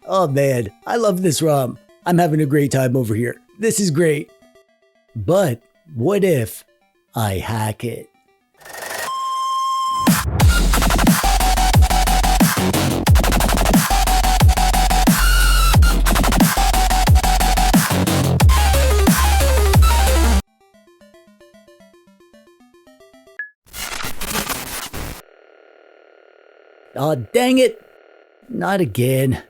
Oh man, I love this ROM. I'm having a great time over here. This is great. But what if I hack it? Aw, dang it! Not again.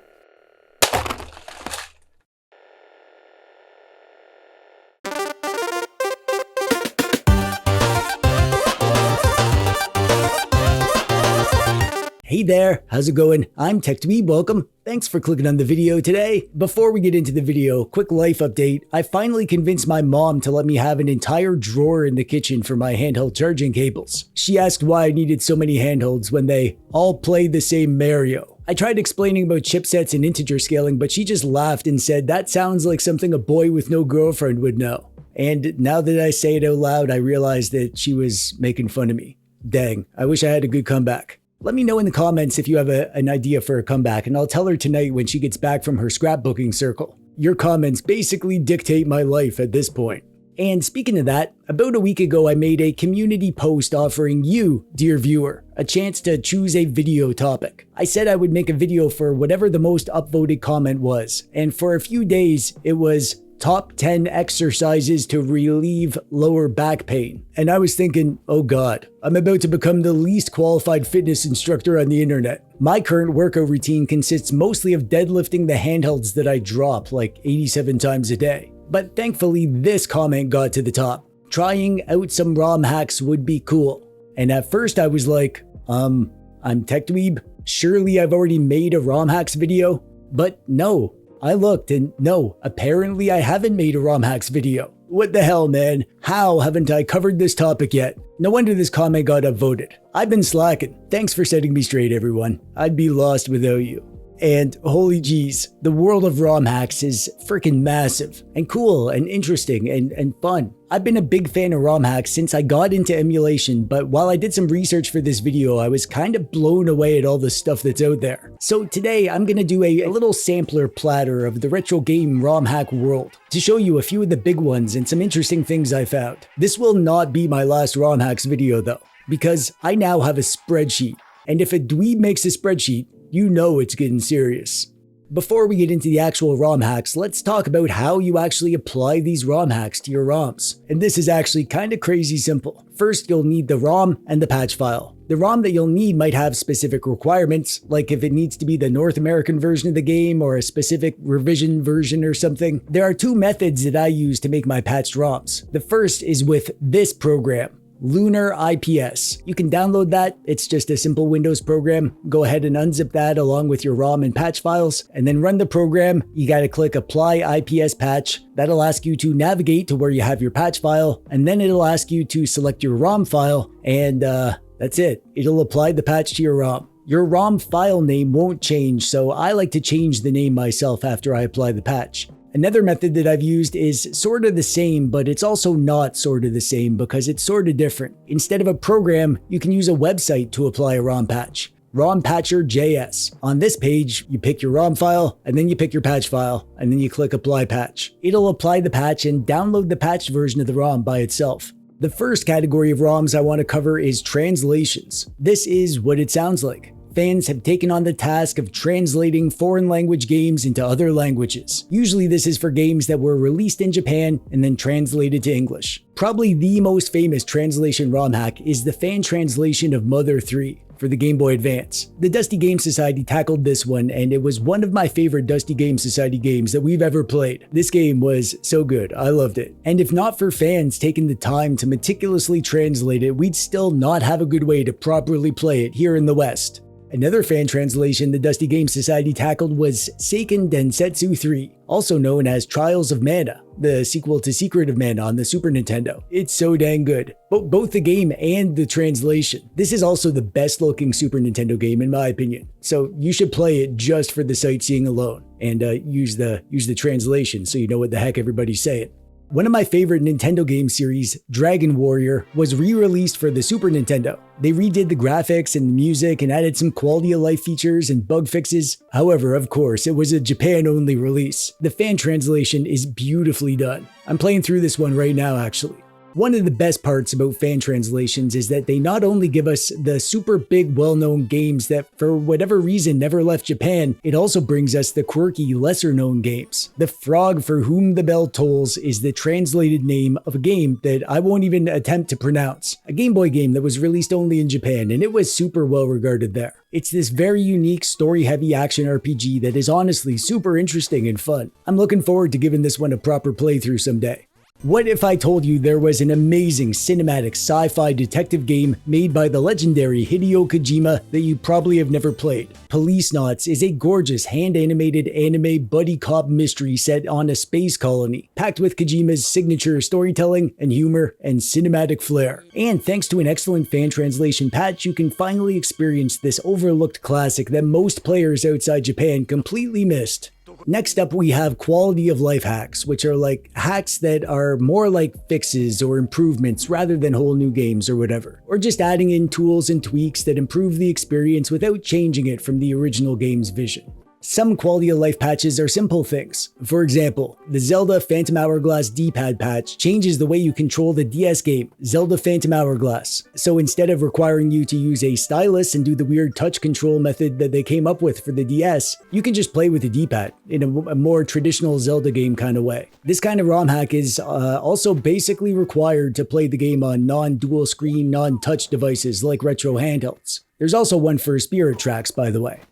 Hey there, how's it going? I'm TechDweeb, welcome. Thanks for clicking on the video today. Before we get into the video, quick life update. I finally convinced my mom to let me have an entire drawer in the kitchen for my handheld charging cables. She asked why I needed so many handhelds when they all play the same Mario. I tried explaining about chipsets and integer scaling, but she just laughed and said that sounds like something a boy with no girlfriend would know. And now that I say it out loud, I realize that she was making fun of me. Dang, I wish I had a good comeback. Let me know in the comments if you have an idea for a comeback, and I'll tell her tonight when she gets back from her scrapbooking circle. Your comments basically dictate my life at this point. And speaking of that, about a week ago I made a community post offering you, dear viewer, a chance to choose a video topic. I said I would make a video for whatever the most upvoted comment was, and for a few days it was top 10 exercises to relieve lower back pain. And I was thinking, oh god, I'm about to become the least qualified fitness instructor on the internet. My current workout routine consists mostly of deadlifting the handhelds that I drop like 87 times a day. But thankfully this comment got to the top. Trying out some ROM hacks would be cool. And at first I was like, I'm TechDweeb. Surely I've already made a ROM hacks video. But no. I looked and no, apparently I haven't made a ROM hacks video. What the hell, man? How haven't I covered this topic yet? No wonder this comment got upvoted. I've been slacking. Thanks for setting me straight, everyone. I'd be lost without you. And holy jeez, the world of ROM hacks is freaking massive and cool and interesting and fun. I've been a big fan of ROM hacks since I got into emulation, but while I did some research for this video, I was kind of blown away at all the stuff that's out there. So today I'm gonna do a little sampler platter of the retro game ROM hack world to show you a few of the big ones and some interesting things I found. This will not be my last ROM hacks video though, because I now have a spreadsheet. And if a dweeb makes a spreadsheet, you know it's getting serious. Before we get into the actual ROM hacks, let's talk about how you actually apply these ROM hacks to your ROMs. And this is actually kind of crazy simple. First, you'll need the ROM and the patch file. The ROM that you'll need might have specific requirements, like if it needs to be the North American version of the game or a specific revision version or something. There are two methods that I use to make my patched ROMs. The first is with this program, Lunar IPS. You can download that. It's just a simple Windows program. Go ahead and unzip that along with your ROM and patch files and then run the program. You got to click apply IPS patch. That'll ask you to navigate to where you have your patch file, and then it'll ask you to select your ROM file, and that's it. It'll apply the patch to your ROM. Your ROM file name won't change, so I like to change the name myself after I apply the patch. Another method that I've used is sort of the same, but it's also not sort of the same because it's sort of different. Instead of a program, you can use a website to apply a ROM patch. ROMpatcher.js. On this page, you pick your ROM file, and then you pick your patch file, and then you click apply patch. It'll apply the patch and download the patched version of the ROM by itself. The first category of ROMs I want to cover is translations. This is what it sounds like. Fans have taken on the task of translating foreign language games into other languages. Usually this is for games that were released in Japan and then translated to English. Probably the most famous translation ROM hack is the fan translation of Mother 3 for the Game Boy Advance. The Dusty Game Society tackled this one, and it was one of my favorite Dusty Game Society games that we've ever played. This game was so good, I loved it. And if not for fans taking the time to meticulously translate it, we'd still not have a good way to properly play it here in the West. Another fan translation the Dusty Game Society tackled was Seiken Densetsu 3, also known as Trials of Mana, the sequel to Secret of Mana on the Super Nintendo. It's so dang good. Both the game and the translation. This is also the best looking Super Nintendo game in my opinion, so you should play it just for the sightseeing alone and use the translation so you know what the heck everybody's saying. One of my favorite Nintendo game series, Dragon Warrior, was re-released for the Super Nintendo. They redid the graphics and the music and added some quality of life features and bug fixes. However, of course, it was a Japan-only release. The fan translation is beautifully done. I'm playing through this one right now, actually. One of the best parts about fan translations is that they not only give us the super big well-known games that for whatever reason never left Japan, it also brings us the quirky lesser-known games. The Frog for Whom the Bell Tolls is the translated name of a game that I won't even attempt to pronounce. A Game Boy game that was released only in Japan, and it was super well regarded there. It's this very unique story-heavy action RPG that is honestly super interesting and fun. I'm looking forward to giving this one a proper playthrough someday. What if I told you there was an amazing cinematic sci-fi detective game made by the legendary Hideo Kojima that you probably have never played? Policenauts is a gorgeous hand-animated anime buddy cop mystery set on a space colony, packed with Kojima's signature storytelling and humor and cinematic flair. And thanks to an excellent fan translation patch, you can finally experience this overlooked classic that most players outside Japan completely missed. Next up, we have quality of life hacks, which are like hacks that are more like fixes or improvements rather than whole new games or whatever, or just adding in tools and tweaks that improve the experience without changing it from the original game's vision. Some quality of life patches are simple things. For example, the Zelda Phantom Hourglass D-pad patch changes the way you control the DS game, Zelda Phantom Hourglass. So instead of requiring you to use a stylus and do the weird touch control method that they came up with for the DS, you can just play with the D-pad in a more traditional Zelda game kind of way. This kind of ROM hack is also basically required to play the game on non-dual screen, non-touch devices like retro handhelds. There's also one for Spirit Tracks, by the way.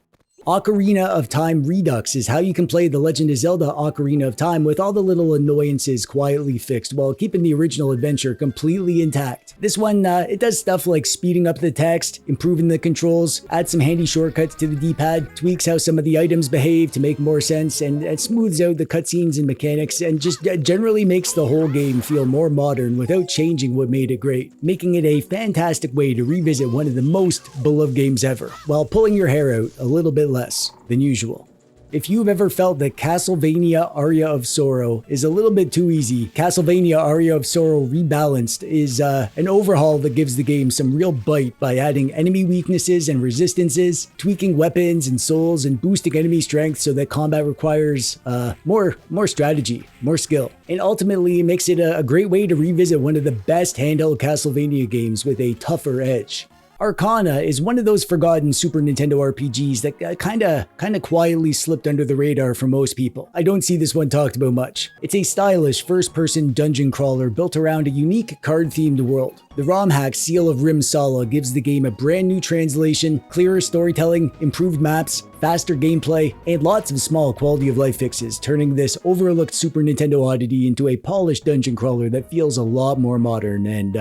Ocarina of Time REDUX is how you can play The Legend of Zelda Ocarina of Time with all the little annoyances quietly fixed while keeping the original adventure completely intact. This one, it does stuff like speeding up the text, improving the controls, adds some handy shortcuts to the D-pad, tweaks how some of the items behave to make more sense, and smooths out the cutscenes and mechanics, and just generally makes the whole game feel more modern without changing what made it great, making it a fantastic way to revisit one of the most beloved games ever, while pulling your hair out a little bit less than usual. If you've ever felt that Castlevania Aria of Sorrow is a little bit too easy, Castlevania Aria of Sorrow Rebalanced is an overhaul that gives the game some real bite by adding enemy weaknesses and resistances, tweaking weapons and souls, and boosting enemy strength so that combat requires more strategy, more skill. And ultimately, it makes it a great way to revisit one of the best handheld Castlevania games with a tougher edge. Arcana is one of those forgotten Super Nintendo RPGs that kinda quietly slipped under the radar for most people. I don't see this one talked about much. It's a stylish first-person dungeon crawler built around a unique card-themed world. The Rom Hacks seal of Rimsala gives the game a brand new translation, clearer storytelling, improved maps, faster gameplay, and lots of small quality of life fixes, turning this overlooked Super Nintendo oddity into a polished dungeon crawler that feels a lot more modern and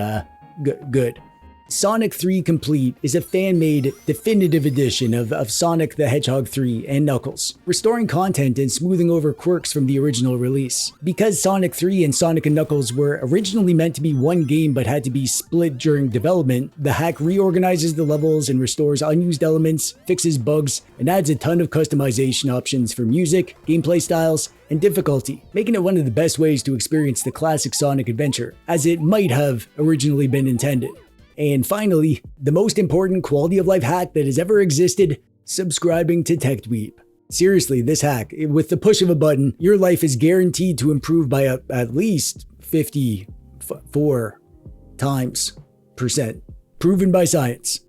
good. Sonic 3 Complete is a fan-made definitive edition of Sonic the Hedgehog 3 and Knuckles, restoring content and smoothing over quirks from the original release. Because Sonic 3 and Sonic and Knuckles were originally meant to be one game but had to be split during development, the hack reorganizes the levels and restores unused elements, fixes bugs, and adds a ton of customization options for music, gameplay styles, and difficulty, making it one of the best ways to experience the classic Sonic adventure, as it might have originally been intended. And finally, the most important quality of life hack that has ever existed, subscribing to TechDweeb. Seriously, this hack, with the push of a button, your life is guaranteed to improve by at least 54 times %, proven by science.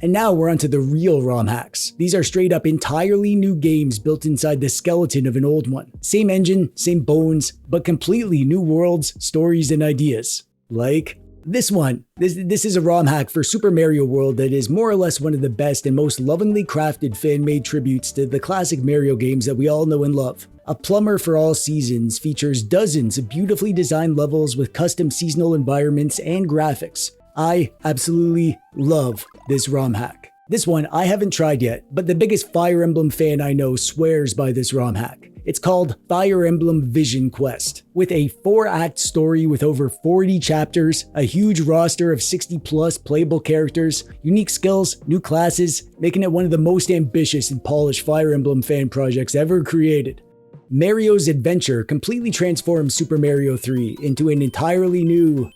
And now we're onto the real ROM hacks. These are straight up entirely new games built inside the skeleton of an old one. Same engine, same bones, but completely new worlds, stories, and ideas. Like this one. This is a ROM hack for Super Mario World that is more or less one of the best and most lovingly crafted fan-made tributes to the classic Mario games that we all know and love. A Plumber for All Seasons features dozens of beautifully designed levels with custom seasonal environments and graphics. I absolutely love this ROM hack. This one I haven't tried yet, but the biggest Fire Emblem fan I know swears by this ROM hack. It's called Fire Emblem Vision Quest, with a 4-act story with over 40 chapters, a huge roster of 60+ playable characters, unique skills, new classes, making it one of the most ambitious and polished Fire Emblem fan projects ever created. Mario's Adventure completely transforms Super Mario 3 into an entirely new,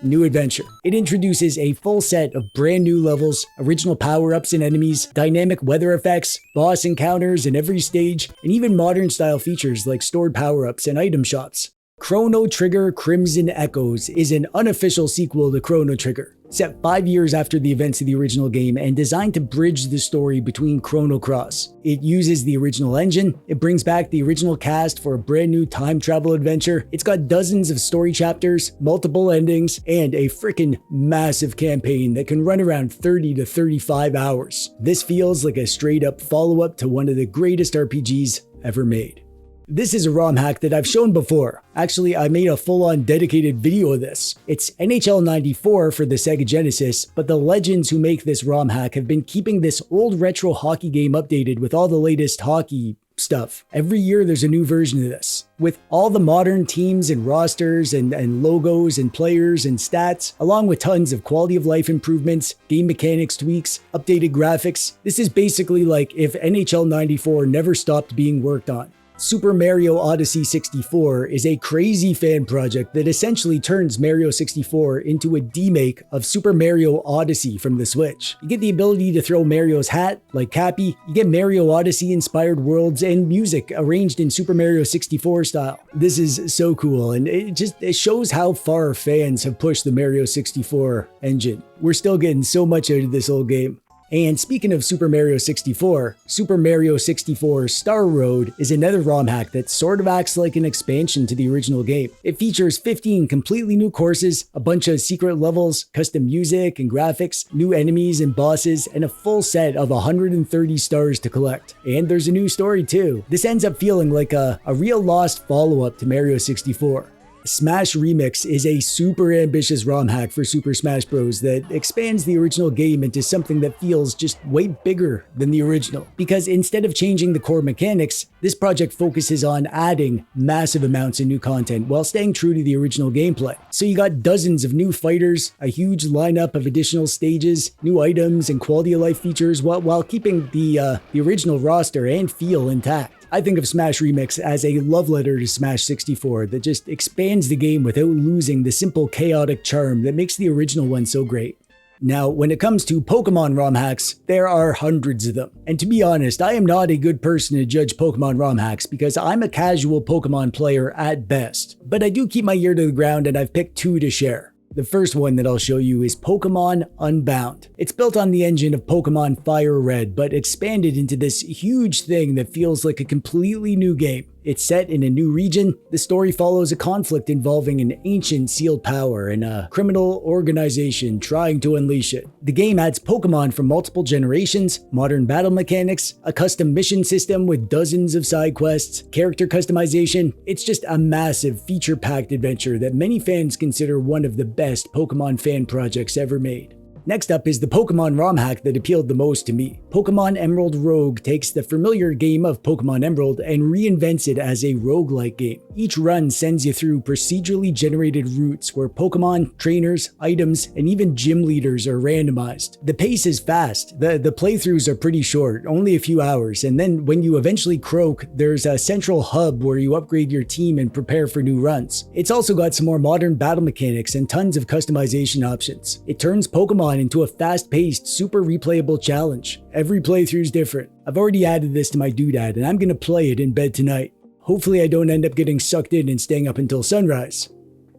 new adventure. It introduces a full set of brand new levels, original power-ups and enemies, dynamic weather effects, boss encounters in every stage, and even modern style features like stored power-ups and item shops. Chrono Trigger Crimson Echoes is an unofficial sequel to Chrono Trigger, set 5 years after the events of the original game and designed to bridge the story between Chrono Cross. It uses the original engine, it brings back the original cast for a brand new time travel adventure, it's got dozens of story chapters, multiple endings, and a frickin' massive campaign that can run around 30 to 35 hours. This feels like a straight up follow-up to one of the greatest RPGs ever made. This is a ROM hack that I've shown before. Actually, I made a full-on dedicated video of this. It's NHL 94 for the Sega Genesis, but the legends who make this ROM hack have been keeping this old retro hockey game updated with all the latest hockey stuff. Every year there's a new version of this, with all the modern teams and rosters and logos and players and stats, along with tons of quality of life improvements, game mechanics tweaks, updated graphics. This is basically like if NHL 94 never stopped being worked on. Super Mario Odyssey 64 is a crazy fan project that essentially turns Mario 64 into a demake of Super Mario Odyssey from the Switch. You get the ability to throw Mario's hat, like Cappy, you get Mario Odyssey inspired worlds and music arranged in Super Mario 64 style. This is so cool, and it shows how far fans have pushed the Mario 64 engine. We're still getting so much out of this old game. And speaking of Super Mario 64, Super Mario 64 Star Road is another ROM hack that sort of acts like an expansion to the original game. It features 15 completely new courses, a bunch of secret levels, custom music and graphics, new enemies and bosses, and a full set of 130 stars to collect. And there's a new story too. This ends up feeling like a real lost follow-up to Mario 64. Smash Remix is a super ambitious ROM hack for Super Smash Bros. That expands the original game into something that feels just way bigger than the original. Because instead of changing the core mechanics, this project focuses on adding massive amounts of new content while staying true to the original gameplay. So you got dozens of new fighters, a huge lineup of additional stages, new items, and quality of life features while keeping the original roster and feel intact. I think of Smash Remix as a love letter to Smash 64 that just expands the game without losing the simple chaotic charm that makes the original one so great. Now, when it comes to Pokemon ROM hacks, there are hundreds of them. And to be honest, I am not a good person to judge Pokemon ROM hacks because I'm a casual Pokemon player at best. But I do keep my ear to the ground and I've picked two to share. The first one that I'll show you is Pokemon Unbound. It's built on the engine of Pokemon Fire Red, but expanded into this huge thing that feels like a completely new game. It's set in a new region. The story follows a conflict involving an ancient sealed power and a criminal organization trying to unleash it. The game adds Pokemon from multiple generations, modern battle mechanics, a custom mission system with dozens of side quests, character customization. It's just a massive feature-packed adventure that many fans consider one of the best Pokemon fan projects ever made. Next up is the Pokemon ROM hack that appealed the most to me. Pokemon Emerald Rogue takes the familiar game of Pokemon Emerald and reinvents it as a roguelike game. Each run sends you through procedurally generated routes where Pokemon, trainers, items, and even gym leaders are randomized. The pace is fast. The playthroughs are pretty short, only a few hours, and then when you eventually croak, there's a central hub where you upgrade your team and prepare for new runs. It's also got some more modern battle mechanics and tons of customization options. It turns Pokemon into a fast-paced, super replayable challenge. Every playthrough is different. I've already added this to my doodad and I'm gonna play it in bed tonight. Hopefully I don't end up getting sucked in and staying up until sunrise.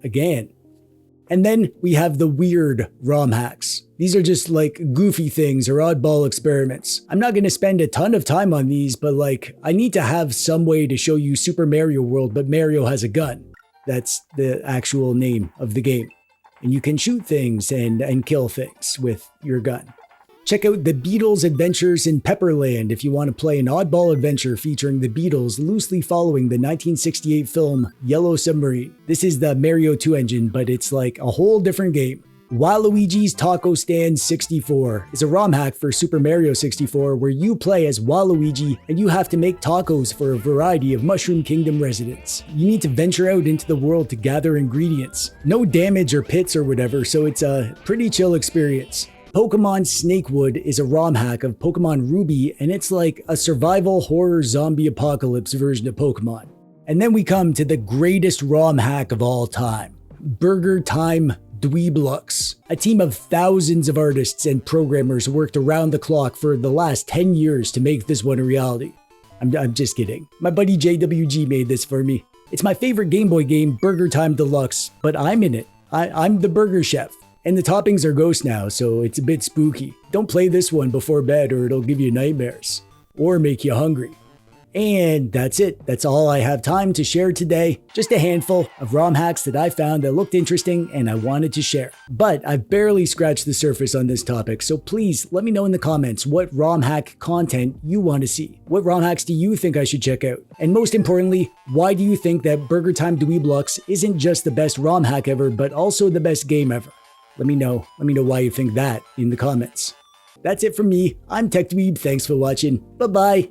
Again. And then we have the weird ROM hacks. These are just like goofy things or oddball experiments. I'm not gonna spend a ton of time on these, but I need to have some way to show you Super Mario World, but Mario has a gun. That's the actual name of the game. And you can shoot things and kill things with your gun. Check out the Beatles Adventures in Pepperland if you want to play an oddball adventure featuring the Beatles loosely following the 1968 film Yellow Submarine. This is the Mario 2 engine, but it's like a whole different game. Waluigi's Taco Stand 64 is a ROM hack for Super Mario 64 where you play as Waluigi and you have to make tacos for a variety of Mushroom Kingdom residents. You need to venture out into the world to gather ingredients. No damage or pits or whatever, so it's a pretty chill experience. Pokemon Snakewood is a ROM hack of Pokemon Ruby, and it's like a survival horror zombie apocalypse version of Pokemon. And then we come to the greatest ROM hack of all time, Burger Time Dweeb-HACK. A team of thousands of artists and programmers worked around the clock for the last 10 years to make this one a reality. I'm just kidding. My buddy JWG made this for me. It's my favorite Game Boy game, Burger Time Deluxe, but I'm in it. I'm the burger chef. And the toppings are ghost now, so it's a bit spooky. Don't play this one before bed or it'll give you nightmares. Or make you hungry. And that's it. That's all I have time to share today. Just a handful of ROM hacks that I found that looked interesting and I wanted to share. But I've barely scratched the surface on this topic, so please let me know in the comments what ROM hack content you want to see. What ROM hacks do you think I should check out? And most importantly, why do you think that Burger Time Dweeb-HACK isn't just the best ROM hack ever, but also the best game ever? Let me know why you think that in the comments. That's it from me. I'm TechDweeb. Thanks for watching. Bye-bye.